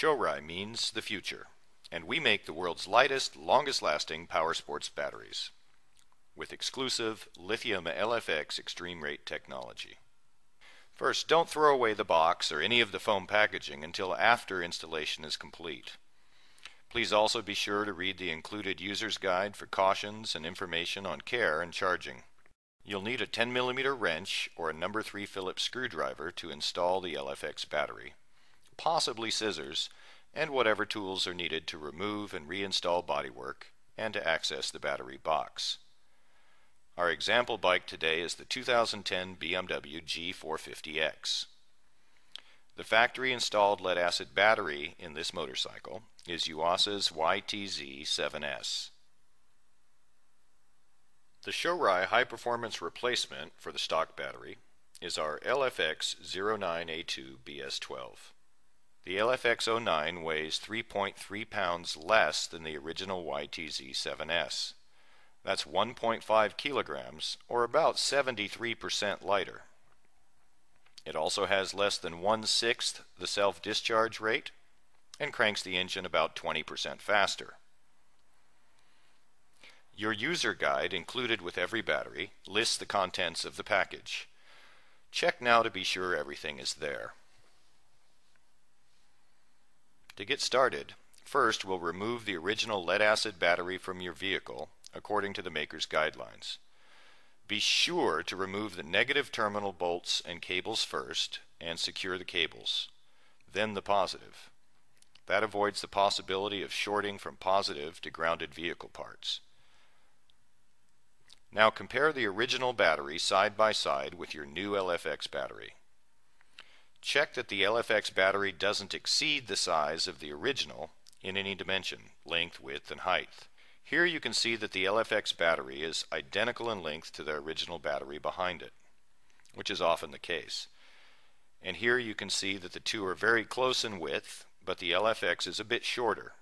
Shorai means the future, and we make the world's lightest, longest-lasting Powersports batteries with exclusive lithium LFX extreme rate technology. First, don't throw away the box or any of the foam packaging until after installation is complete. Please also be sure to read the included user's guide for cautions and information on care and charging. You'll need a 10mm wrench or a No. 3 Phillips screwdriver to install the LFX battery, possibly scissors, and whatever tools are needed to remove and reinstall bodywork and to access the battery box. Our example bike today is the 2010 BMW G450X. The factory installed lead-acid battery in this motorcycle is Yuasa's YTZ7S. The Shorai high-performance replacement for the stock battery is our LFX09A2 BS12. The LFX09 weighs 3.3 pounds less than the original YTZ7S. That's 1.5 kilograms, or about 73% lighter. It also has less than 1/6 the self-discharge rate and cranks the engine about 20% faster. Your user guide, included with every battery, lists the contents of the package. Check now to be sure everything is there. To get started, first we'll remove the original lead-acid battery from your vehicle according to the maker's guidelines. Be sure to remove the negative terminal bolts and cables first and secure the cables, then the positive. That avoids the possibility of shorting from positive to grounded vehicle parts. Now compare the original battery side by side with your new LFX battery. Check that the LFX battery doesn't exceed the size of the original in any dimension, length, width, and height. Here you can see that the LFX battery is identical in length to the original battery behind it, which is often the case. And here you can see that the two are very close in width, but the LFX is a bit shorter.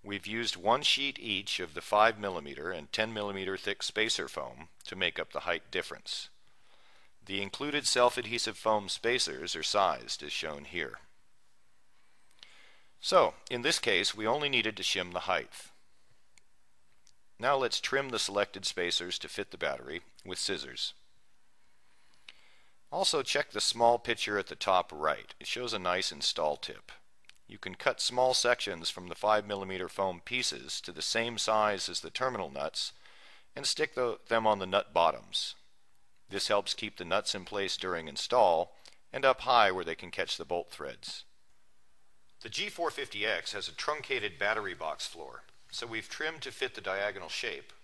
We've used one sheet each of the 5mm and 10mm thick spacer foam to make up the height difference. The included self-adhesive foam spacers are sized as shown here. So, in this case, we only needed to shim the height. Now let's trim the selected spacers to fit the battery with scissors. Also check the small picture at the top right. It shows a nice install tip. You can cut small sections from the 5mm foam pieces to the same size as the terminal nuts and stick them on the nut bottoms. This helps keep the nuts in place during install and up high where they can catch the bolt threads. The G450X has a truncated battery box floor, so we've trimmed to fit the diagonal shape,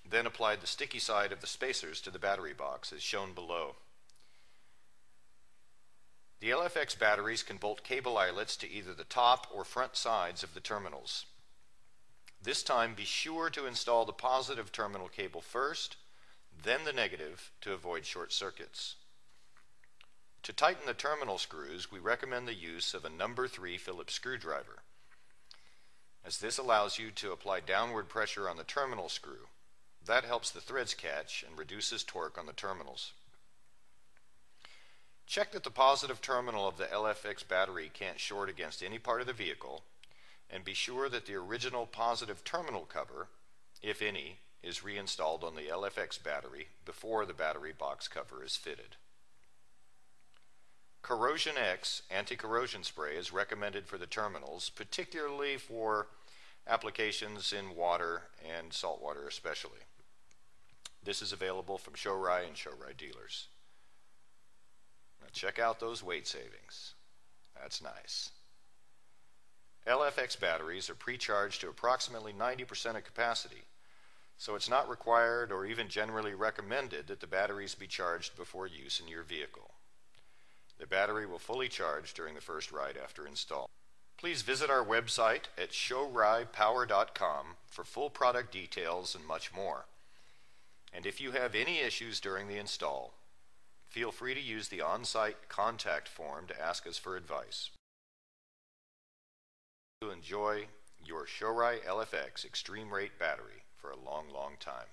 then applied the sticky side of the spacers to the battery box as shown below. The LFX batteries can bolt cable eyelets to either the top or front sides of the terminals. This time be sure to install the positive terminal cable first, then the negative to avoid short circuits. To tighten the terminal screws, we recommend the use of a No. 3 Phillips screwdriver, as this allows you to apply downward pressure on the terminal screw. That helps the threads catch and reduces torque on the terminals. Check that the positive terminal of the LFX battery can't short against any part of the vehicle, and be sure that the original positive terminal cover, if any, is reinstalled on the LFX battery before the battery box cover is fitted. Corrosion X anti-corrosion spray is recommended for the terminals, particularly for applications in water and saltwater especially. This is available from Shorai and Shorai dealers. Now check out those weight savings. That's nice. LFX batteries are pre-charged to approximately 90% of capacity, so it's not required or even generally recommended that the batteries be charged before use in your vehicle. The battery will fully charge during the first ride after install. Please visit our website at shoraipower.com for full product details and much more. And if you have any issues during the install, feel free to use the on-site contact form to ask us for advice. To enjoy your Shorai LFX Extreme Rate battery for a long, long time.